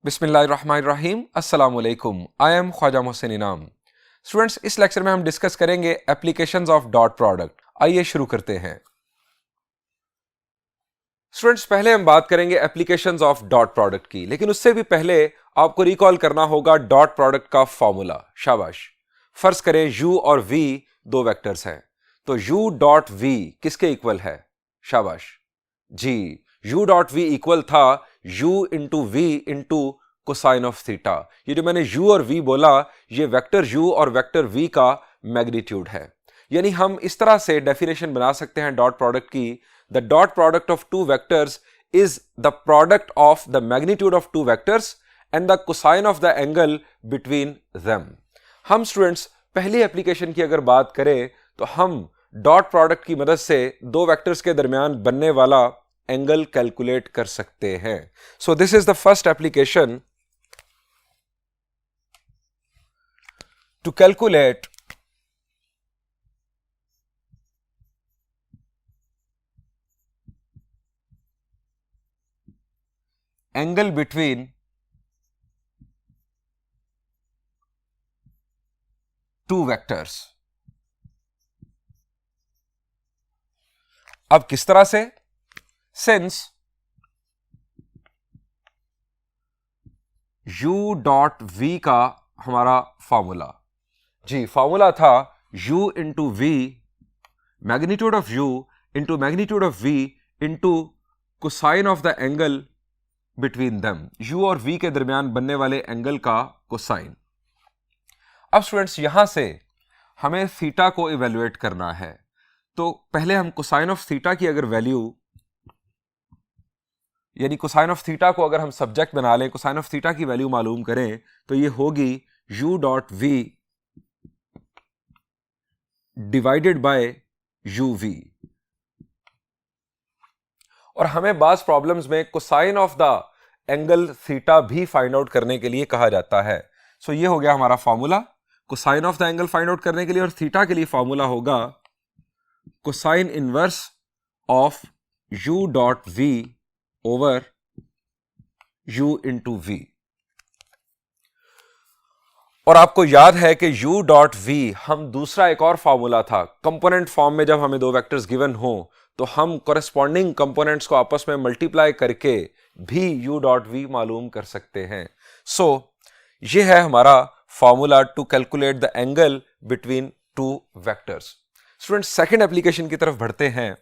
बिस्मिल्लाहिर्रहमानिर्रहीम अस्सलाम वालेकुम। आई एम ख्वाजा मोहसिन इनाम। स्टूडेंट्स, इस लेक्चर में हम डिस्कस करेंगे एप्लीकेशंस ऑफ डॉट प्रोडक्ट। आइए शुरू करते हैं। स्टूडेंट्स, पहले हम बात करेंगे एप्लीकेशंस ऑफ डॉट प्रोडक्ट की, लेकिन उससे भी पहले आपको रिकॉल करना होगा डॉट प्रोडक्ट का फॉर्मूला। शाबाश। फर्ज करें u और v दो वेक्टर्स हैं, तो u डॉट v किसके इक्वल है? शाबाश जी, u डॉट v इक्वल था u into v into cosine of theta. ये जो मैंने u और v बोला, ये वेक्टर u और वेक्टर v का मैग्नीट्यूड है। यानी हम इस तरह से डेफिनेशन बना सकते हैं डॉट प्रोडक्ट की, the dot product of two vectors is the product of the magnitude of two vectors and the cosine of the angle between them. हम स्टूडेंट्स पहली एप्लीकेशन की अगर बात करें तो हम डॉट प्रोडक्ट की मदद से दो वेक्टर्स के दरमियान बनने वाला एंगल कैलकुलेट कर सकते हैं। So this is the first application to calculate angle between two vectors. अब किस तरह से? सिंस u डॉट v का हमारा फॉर्मूला, जी फॉर्मूला था u into v, magnitude of u into magnitude of v into cosine of the angle between them, u और v के दरमियान बनने वाले एंगल का कोसाइन। अब स्टूडेंट्स यहां से हमें थीटा को इवेल्युएट करना है, तो पहले हम कोसाइन ऑफ थीटा की अगर वैल्यू, यानी कोसाइन ऑफ थीटा को अगर हम सब्जेक्ट बना लें, कोसाइन ऑफ थीटा की वैल्यू मालूम करें, तो ये होगी u dot v divided by uv। और हमें बाज प्रॉब्लम्स में cosine of the angle theta भी फाइंड आउट करने के लिए कहा जाता है। सो ये हो गया हमारा formula cosine of the angle find out करने के लिए, और थीटा के लिए फॉर्मूला होगा cosine inverse of u dot v over u into v। और आपको याद है कि u डॉट v हम दूसरा एक और फॉर्मूला था कंपोनेंट फॉर्म में, जब हमें दो वेक्टर्स गिवन हो तो हम कॉरेस्पॉन्डिंग कंपोनेंट्स को आपस में मल्टीप्लाई करके भी u डॉट v मालूम कर सकते हैं। सो ये है हमारा formula to calculate the angle between two vectors. Student, second application की तरफ बढ़ते हैं।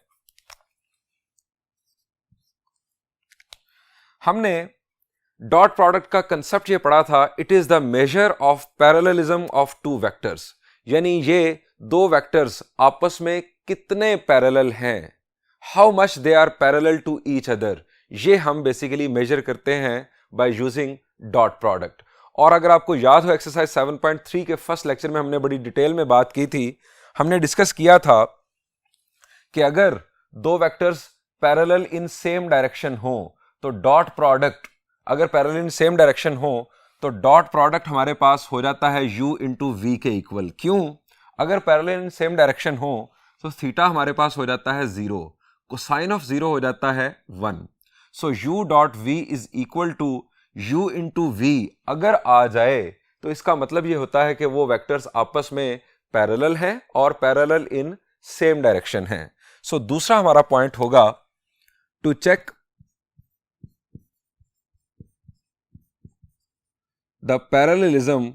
हमने डॉट प्रोडक्ट का कंसेप्ट ये पढ़ा था, it is the measure of parallelism of two vectors, यानी ये दो वेक्टर्स आपस में कितने पैरेलल हैं, how much they are parallel to each other, ये हम बेसिकली मेजर करते हैं बाय यूजिंग डॉट प्रोडक्ट। और अगर आपको याद हो, एक्सरसाइज 7.3 के फर्स्ट लेक्चर में हमने बड़ी डिटेल में बात की थी। हमने डिस्कस किया था कि अगर दो vectors parallel in same direction हो तो डॉट प्रोडक्ट, अगर पैरेलल इन सेम डायरेक्शन हो तो डॉट प्रोडक्ट हमारे पास हो जाता है u इंटू v के इक्वल। क्यों? अगर पैरेलल इन सेम डायरेक्शन हो तो थीटा हमारे पास हो जाता है 0, कोसाइन ऑफ 0 हो जाता है 1। So u dot v is equal to u into v अगर आ जाए तो इसका मतलब ये होता है कि वो वेक्टर्स आपस में पैरेलल हैं और पैरेलल इन सेम डायरेक्शन हैं। सो दूसरा हमारा पॉइंट होगा to check the parallelism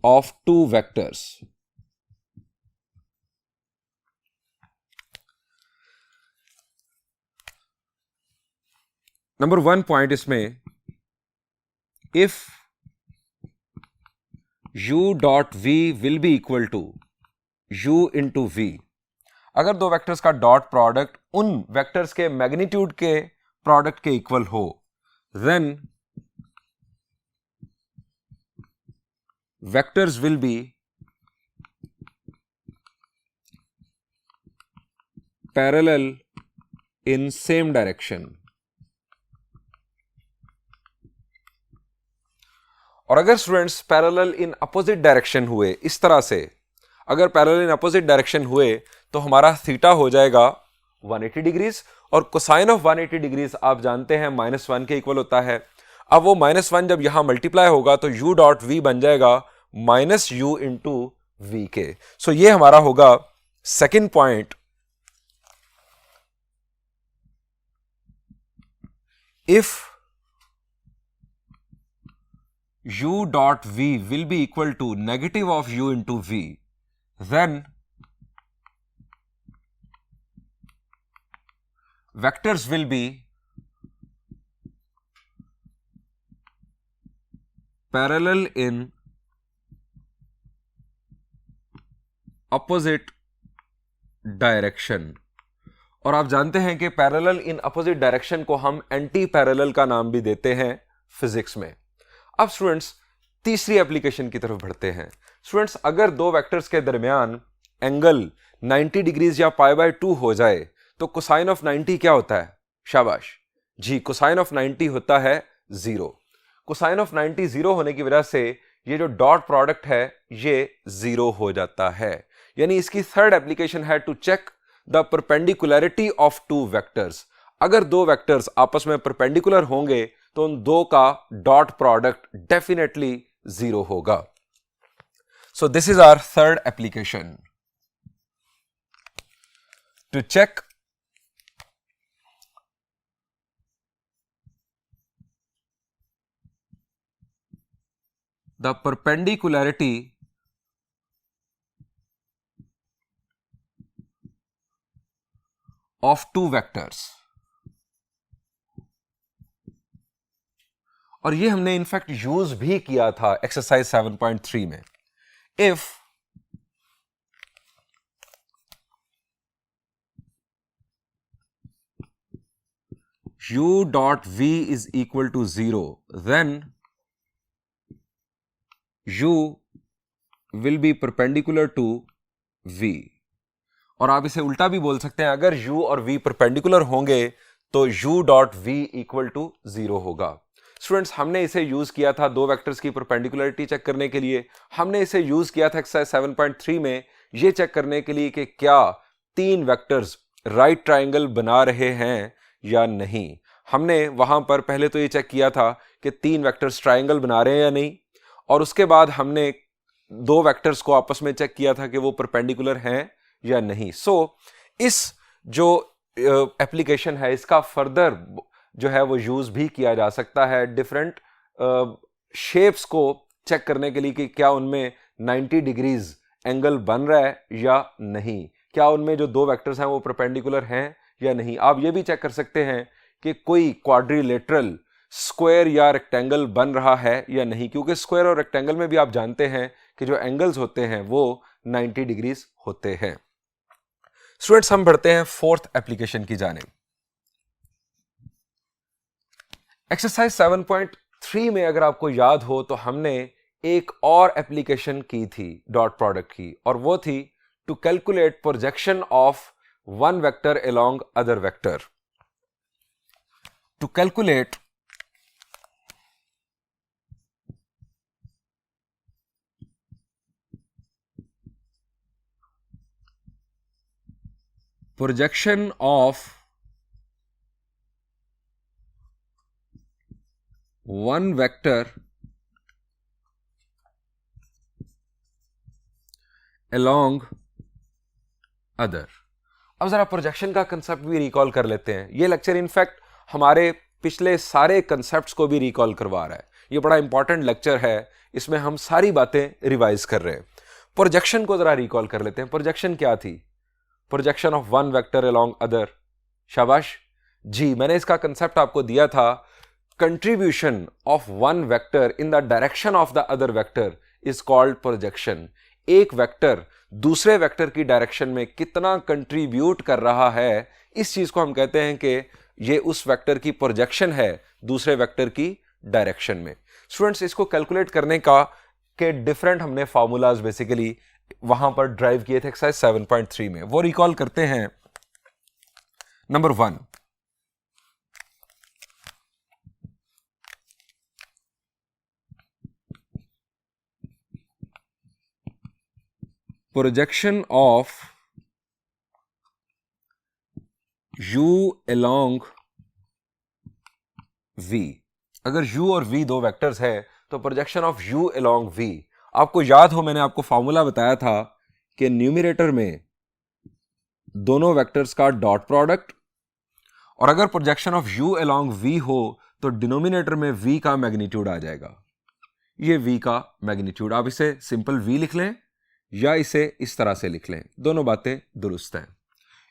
of two vectors। नंबर 1 पॉइंट इसमें, if u dot v will be equal to u into v, अगर दो वेक्टर्स का डॉट प्रोडक्ट उन वेक्टर्स के मैग्नीट्यूड के प्रोडक्ट के इक्वल हो, then vectors will be parallel in same direction। और अगर students parallel in opposite direction हुए, इस तरह से अगर पैरेलल इन अपोजिट डायरेक्शन हुए तो हमारा थीटा हो जाएगा 180 डिग्रीज, और कोसाइन ऑफ 180 डिग्रीज आप जानते हैं -1 के इक्वल होता है। अब वो -1 जब यहां मल्टीप्लाई होगा तो u डॉट v बन जाएगा -u इंटू वी के। सो ये हमारा होगा second point. If u dot v will be equal to negative of u into v, then vectors will be parallel in opposite direction। और आप जानते हैं कि पैरेलल इन अपोजिट डायरेक्शन को हम एंटी पैरेलल का नाम भी देते हैं फिजिक्स में। अब स्टूडेंट्स तीसरी एप्लीकेशन की तरफ बढ़ते हैं। स्टूडेंट्स अगर दो वेक्टर्स के दरमियान एंगल 90 डिग्रीज या π/2 हो जाए तो कोसाइन ऑफ 90 क्या होता है? शाबाश जी, कोसाइन ऑफ 90 होता है 0। कोसाइन ऑफ 90 0 होने की वजह से ये जो डॉट प्रोडक्ट है ये 0 हो जाता है। यानी इसकी थर्ड एप्लीकेशन है to check the perpendicularity of two vectors. अगर दो वेक्टर्स आपस में परपेंडिकुलर होंगे तो उन दो का डॉट प्रोडक्ट डेफिनेटली 0 होगा। So this is our third application to check the perpendicularity of two vectors। और ये हमने इनफैक्ट यूज भी किया था एक्सरसाइज 7.3 में। If u dot v is equal to 0, then u will be perpendicular to v। और आप इसे उल्टा भी बोल सकते हैं, अगर u और v परपेंडिकुलर होंगे तो u dot v equal to 0 होगा। स्टूडेंट्स हमने इसे यूज किया था दो वेक्टर्स की परपेंडिकुलरिटी चेक करने के लिए। हमने इसे यूज किया था एक्सरसाइज 7.3 में ये चेक करने के लिए कि क्या तीन वेक्टर्स राइट ट्राइंगल बना रहे हैं या नहीं। हमने वहां पर पहले तो ये चेक किया था कि तीन वेक्टर्स ट्राइंगल बना रहे हैं या नहीं, और उसके बाद हमने दो वेक्टर्स को आपस में चेक किया था कि वो परपेंडिकुलर हैं या नहीं। सो इस जो एप्लीकेशन है इसका फर्दर जो है वो यूज भी किया जा सकता है डिफरेंट शेप्स को चेक करने के लिए कि क्या उनमें 90 डिग्रीज एंगल बन रहा है या नहीं, क्या उनमें जो दो वेक्टर्स हैं वो परपेंडिकुलर हैं या नहीं। आप ये भी चेक कर सकते हैं कि कोई क्वाड्रिलेटरल स्क्वायर या रेक्टेंगल बन रहा है या नहीं, क्योंकि स्क्वायर और रेक्टेंगल में भी आप जानते हैं कि जो एंगल्स होते हैं वो 90 डिग्रीज होते हैं। स्टूडेंट्स हम बढ़ते हैं फोर्थ एप्लीकेशन की जानिब। एक्सरसाइज 7.3 में अगर आपको याद हो तो हमने एक और एप्लीकेशन की थी डॉट प्रोडक्ट की, और वो थी to calculate projection of one vector along other vector. To calculate projection of one vector along other। अब जरा प्रोजेक्शन का कंसेप्ट भी रिकॉल कर लेते हैं। ये लेक्चर इनफैक्ट हमारे पिछले सारे कंसेप्ट्स को भी रिकॉल करवा रहा है। ये बड़ा इंपॉर्टेंट लेक्चर है, इसमें हम सारी बातें रिवाइज कर रहे हैं। प्रोजेक्शन को जरा रिकॉल कर लेते हैं। प्रोजेक्शन क्या थी? Projection of one vector along other. शाबाश जी, मैंने इसका कंसेप्ट आपको दिया था, contribution of one vector in the direction of the other vector is called projection. एक वेक्टर दूसरे वेक्टर की डायरेक्शन में कितना कंट्रीब्यूट कर रहा है, इस चीज को हम कहते हैं कि ये उस वेक्टर की प्रोजेक्शन है दूसरे वेक्टर की डायरेक्शन में। स्टूडेंट्स इसको कैलकुलेट करने का के डिफरेंट हमने फार्मूलाज बेसिकली वहां पर ड्राइव किए थे एक्सरसाइज 7.3 में, वो रिकॉल करते हैं। Number 1, projection of u along v, अगर u और v दो वेक्टर्स है तो projection of u along v, आपको याद हो मैंने आपको फॉर्मूला बताया था कि न्यूमरेटर में दोनों वेक्टर्स का डॉट प्रोडक्ट, और अगर projection of u along v हो तो डिनोमिनेटर में v का मैग्नीट्यूड आ जाएगा। ये v का मैग्नीट्यूड, आप इसे सिंपल v लिख लें या इसे इस तरह से लिख लें, दोनों बातें दुरुस्त हैं।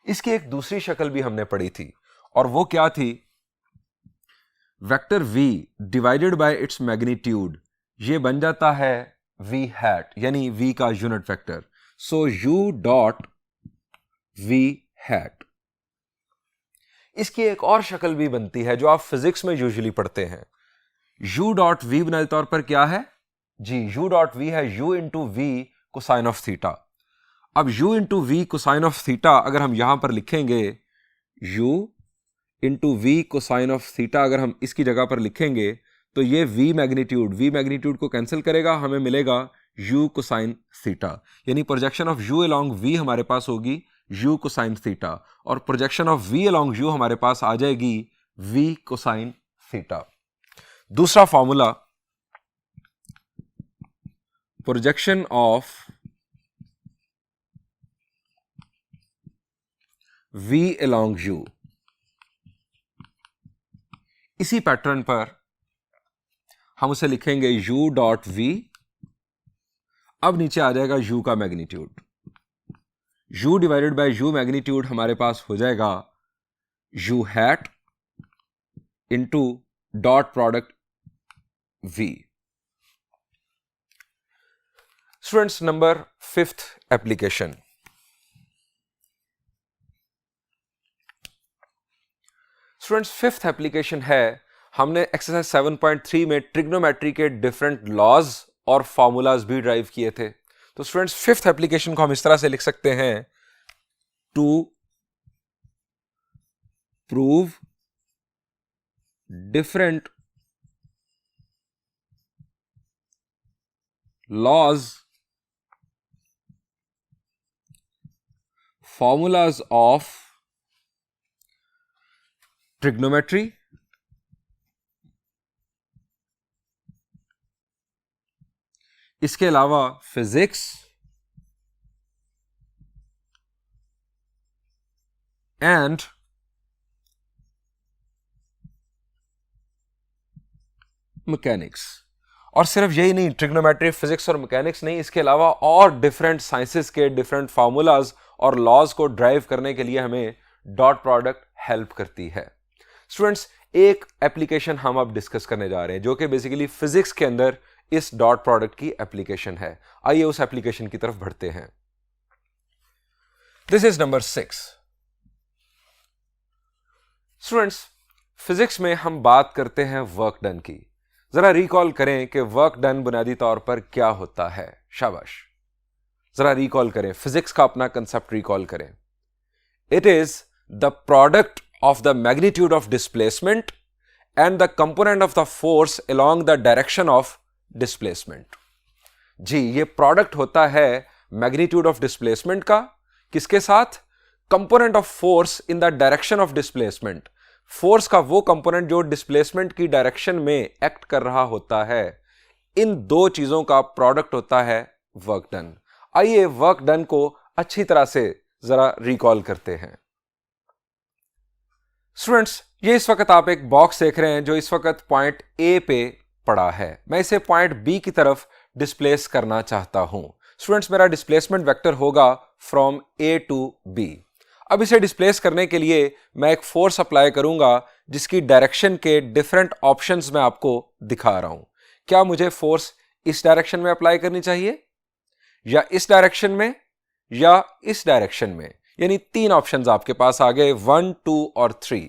इसकी एक दूसरी शक्ल भी हमने पढ़ी थी, और वो क्या थी? Vector v divided by its magnitude, ये बन जाता है v हैट, यानी v का यूनिट वेक्टर। सो u डॉट v हैट। इसकी एक और शक्ल भी बनती है जो आप फिजिक्स में यूजुअली पढ़ते हैं। u डॉट v बुनियादी तौर पर क्या है जी? u डॉट v है u into v cosine of theta. अब u into v cosine of theta अगर हम यहां पर लिखेंगे, u into v cosine of theta अगर हम इसकी जगह पर लिखेंगे तो ये v मैग्नीट्यूड को कैंसिल करेगा, हमें मिलेगा u कोसाइन थीटा, यानी projection of u along v हमारे पास होगी u कोसाइन थीटा, और projection of v along u हमारे पास आ जाएगी v कोसाइन थीटा। दूसरा formula, projection of v along u, इसी पैटर्न पर हम उसे लिखेंगे u डॉट v। अब नीचे आ जाएगा u का magnitude, u divided by u magnitude हमारे पास हो जाएगा u hat into dot product v। Students, number 5th application. Students, 5th application है, हमने एक्सरसाइज 7.3 में ट्रिग्नोमेट्री के डिफरेंट लॉज और फॉर्मूलाज भी ड्राइव किए थे। तो स्टूडेंट्स, 5th एप्लीकेशन को हम इस तरह से लिख सकते हैं, to prove different laws, formulas of trigonometry इसके अलावा फिजिक्स एंड मैकेनिक्स। और सिर्फ यही नहीं, ट्रिग्नोमेट्री, फिजिक्स और मैकेनिक्स नहीं, इसके अलावा और डिफरेंट साइंसेस के डिफरेंट फार्मूलाज और लॉज को ड्राइव करने के लिए हमें डॉट प्रोडक्ट हेल्प करती है। स्टूडेंट्स, एक एप्लीकेशन हम अब डिस्कस करने जा रहे हैं जो कि बेसिकली फिजिक्स के अंदर इस डॉट प्रोडक्ट की एप्लीकेशन है। आइए उस एप्लीकेशन की तरफ बढ़ते हैं। This is number 6। Students, physics में हम बात करते हैं वर्क डन की। जरा रिकॉल करें कि वर्क डन बुनियादी तौर पर क्या होता है। शाबाश, जरा रिकॉल करें, फिजिक्स का अपना कंसेप्ट रिकॉल करें। It is the product of the magnitude of displacement and the component of the force along the direction of displacement। जी, ये प्रोडक्ट होता है मैग्नीट्यूड ऑफ डिस्प्लेसमेंट का, किसके साथ? Component of force in the direction of displacement. Force का वो component जो displacement की डायरेक्शन में एक्ट कर रहा होता है, इन दो चीजों का प्रोडक्ट होता है वर्क डन। आइए वर्क डन को अच्छी तरह से जरा रिकॉल करते हैं। स्टूडेंट्स, ये इस वक्त आप एक बॉक्स देख रहे हैं जो इस वक्त पॉइंट ए पे पड़ा है। मैं इसे पॉइंट बी की तरफ डिस्प्लेस करना चाहता हूं। स्टूडेंट्स, मेरा डिस्प्लेसमेंट वेक्टर होगा फ्रॉम ए टू बी। अब इसे डिस्प्लेस करने के लिए मैं एक फोर्स अप्लाई करूंगा जिसकी डायरेक्शन के डिफरेंट ऑप्शंस मैं आपको दिखा रहा हूं। क्या मुझे फोर्स इस डायरेक्शन में अप्लाई करनी चाहिए, या इस डायरेक्शन में, या इस डायरेक्शन में? यानी 3 ऑप्शंस आपके पास आ गए, 1, 2 और 3।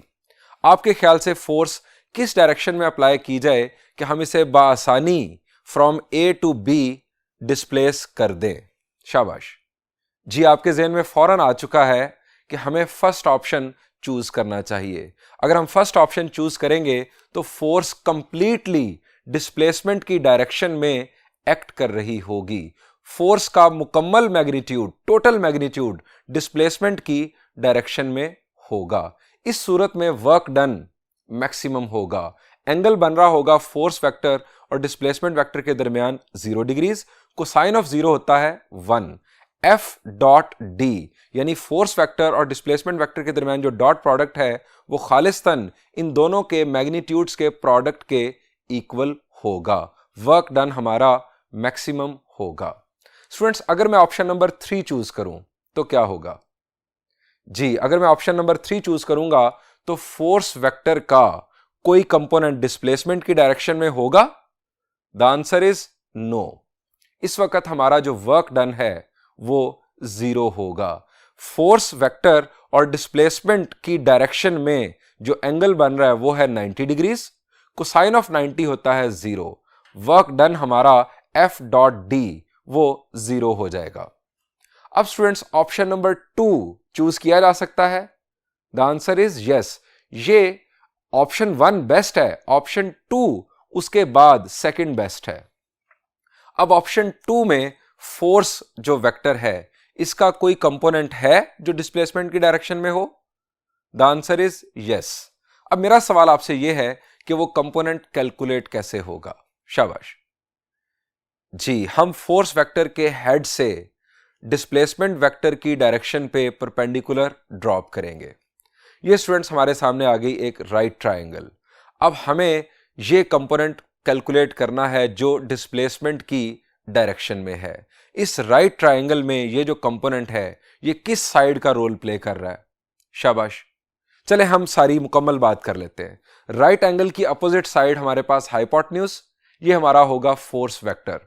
आपके ख्याल से फोर्स किस डायरेक्शन में अप्लाई की जाए कि हम इसे बासानी from A to B displace कर दें? शाबाश जी, आपके जहन में फौरन आ चुका है कि हमें फर्स्ट ऑप्शन चूज करना चाहिए। अगर हम फर्स्ट ऑप्शन चूज करेंगे तो फोर्स कंप्लीटली डिस्प्लेसमेंट की डायरेक्शन में एक्ट कर रही होगी। फोर्स का मुकम्मल मैग्नीट्यूड, टोटल मैग्नीट्यूड डिस्प्लेसमेंट की डायरेक्शन में होगा। इस सूरत में वर्क डन मैक्सिमम होगा। एंगल बन रहा होगा फोर्स वेक्टर और डिस्प्लेसमेंट वेक्टर के दरमियान 0 डिग्रीज, कोसाइन ऑफ 0 होता है 1। एफ डॉट डी यानी फोर्स वेक्टर और डिस्प्लेसमेंट वेक्टर के दरमियान जो डॉट प्रोडक्ट है वो खालिस्तन इन दोनों के मैग्नीट्यूड्स के प्रोडक्ट के इक्वल होगा। वर्क डन हमारा मैक्सिमम होगा। स्टूडेंट्स, अगर मैं ऑप्शन नंबर 3 चूज करूं तो क्या होगा? जी, अगर मैं ऑप्शन नंबर 3 चूज करूंगा तो फोर्स वेक्टर का कोई कंपोनेंट डिस्प्लेसमेंट की डायरेक्शन में होगा? The answer is no. इस वक्त हमारा जो वर्क डन है वो 0 होगा। फोर्स वेक्टर और डिस्प्लेसमेंट की डायरेक्शन में जो एंगल बन रहा है वो है 90 डिग्रीज, कोसाइन ऑफ 90 होता है 0। वर्क डन हमारा एफ डॉट डी वो 0 हो जाएगा। अब स्टूडेंट्स, ऑप्शन नंबर 2 चूज किया जा सकता है? The answer is yes. ये ऑप्शन 1 बेस्ट है, ऑप्शन 2 उसके बाद सेकंड बेस्ट है। अब ऑप्शन 2 में फोर्स जो वेक्टर है इसका कोई कंपोनेंट है जो डिस्प्लेसमेंट की डायरेक्शन में हो? The answer is yes. अब मेरा सवाल आपसे यह है कि वो कंपोनेंट कैलकुलेट कैसे होगा? शाबाश जी, हम फोर्स वेक्टर के हेड से डिस्प्लेसमेंट वेक्टर की डायरेक्शन पे परपेंडिकुलर ड्रॉप करेंगे। ये स्टूडेंट्स हमारे सामने आ गई एक राइट ट्रायंगल। अब हमें ये कंपोनेंट कैलकुलेट करना है जो डिस्प्लेसमेंट की डायरेक्शन में है। इस राइट ट्रायंगल में ये जो कंपोनेंट है ये किस साइड का रोल प्ले कर रहा है? शाबाश, चले हम सारी मुकम्मल बात कर लेते हैं। राइट एंगल की अपोजिट साइड हमारे पास हाइपोटेन्यूज, ये हमारा होगा फोर्स वेक्टर।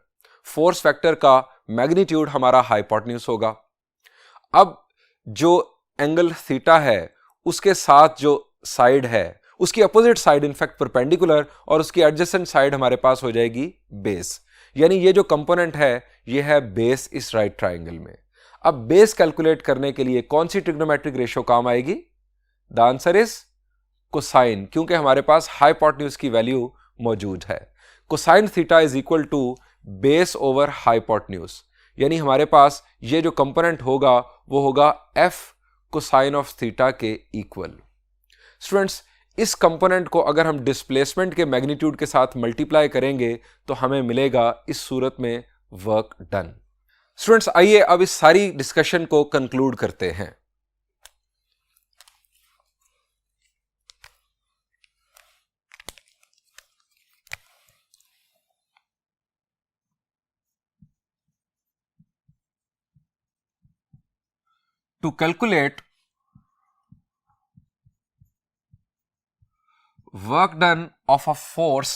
फोर्स वेक्टर का मैग्नीट्यूड हमारा हाइपोटेन्यूज होगा। अब जो एंगल थीटा है उसके साथ जो साइड है उसकी अपोजिट साइड इनफैक्ट परपेंडिकुलर और उसकी एडजेसेंट साइड हमारे पास हो जाएगी बेस। यानी ये जो कंपोनेंट है ये है बेस इस राइट ट्रायंगल में। अब बेस कैलकुलेट करने के लिए कौन सी ट्रिग्नोमेट्रिक रेशियो काम आएगी? द आंसर इज कोसाइन, क्योंकि हमारे पास हाइपोटेन्यूज की वैल्यू मौजूद है। Cosine theta is equal to base over hypotenuse, यानी हमारे पास ये जो कंपोनेंट होगा वो होगा एफ कोसाइन ऑफ थीटा के इक्वल। स्टूडेंट्स, इस कंपोनेंट को अगर हम डिस्प्लेसमेंट के मैग्नीट्यूड के साथ मल्टीप्लाई करेंगे तो हमें मिलेगा इस सूरत में वर्क डन। स्टूडेंट्स, आइए अब इस सारी डिस्कशन को कंक्लूड करते हैं। To calculate work done of a force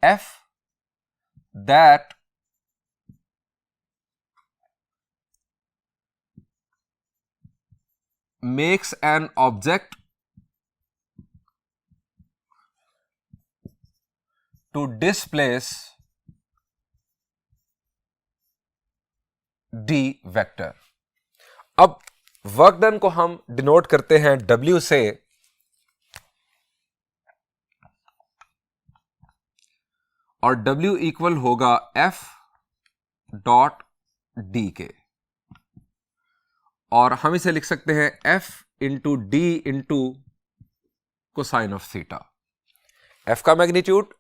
F that makes an object to displace D vector. अब वर्क डन को हम डिनोट करते हैं W से, और W इक्वल होगा F डॉट डी के, और हम इसे लिख सकते हैं F into D into cosine of theta. F का मैग्नीट्यूड,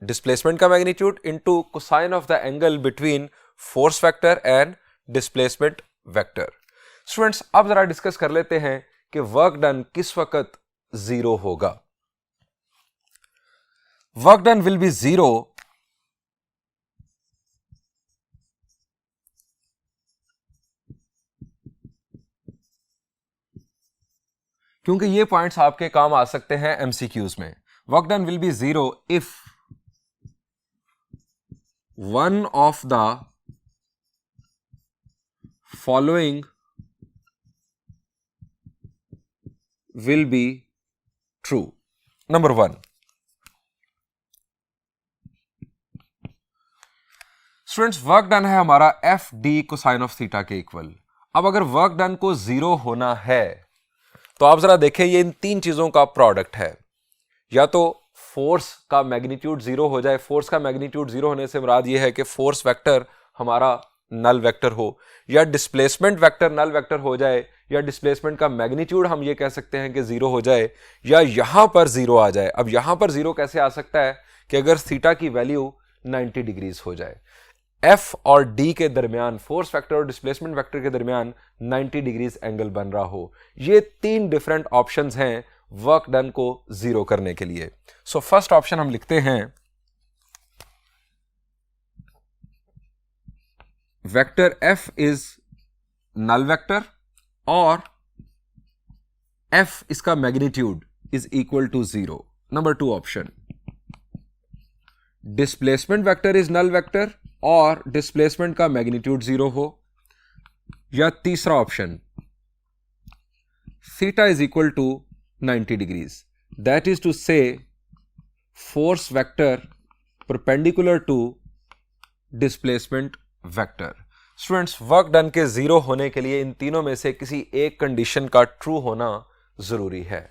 डिस्प्लेसमेंट का magnitude into cosine of the angle between force vector and displacement vector. Students, अब जरा डिस्कस कर लेते हैं कि वर्क डन किस वक्त 0 होगा। वर्क डन विल बी 0 क्योंकि ये पॉइंट्स आपके काम आ सकते हैं एमसीक्यूज में। Work done will be 0 if one of the following will be true. Number 1, students, work done है हमारा F D cosine of theta के इक्वल। अब अगर वर्क डन को 0 होना है तो आप जरा देखें, ये इन 3 चीजों का प्रोडक्ट है। या तो फोर्स का मैग्नीट्यूड 0 हो जाए, फोर्स का मैग्नीट्यूड 0 होने से मुराद ये है कि फोर्स वेक्टर हमारा नल वेक्टर हो, या डिस्प्लेसमेंट वेक्टर नल वेक्टर हो जाए, या डिस्प्लेसमेंट का मैग्नीट्यूड हम ये कह सकते हैं कि 0 हो जाए, या यहां पर 0 आ जाए। अब यहां पर 0 कैसे आ सकता है कि अगर थीटा की वैल्यू 90 डिग्रीज हो जाए, एफ और डी के दरमियान, फोर्स वेक्टर और डिस्प्लेसमेंट वेक्टर के दरमियान 90 डिग्रीज एंगल बन रहा हो। ये 3 डिफरेंट ऑप्शंस हैं वर्क डन को 0 करने के लिए। सो फर्स्ट ऑप्शन हम लिखते हैं, vector F is null vector और एफ इसका magnitude is equal to 0। Number 2 option, displacement vector is null vector और डिस्प्लेसमेंट का मैग्नीट्यूड 0 हो। या तीसरा ऑप्शन, theta is equal to 90 degrees, that is to say force vector perpendicular to displacement vector. Students, work done के 0 होने के लिए इन तीनों में से किसी एक कंडीशन का ट्रू होना जरूरी है।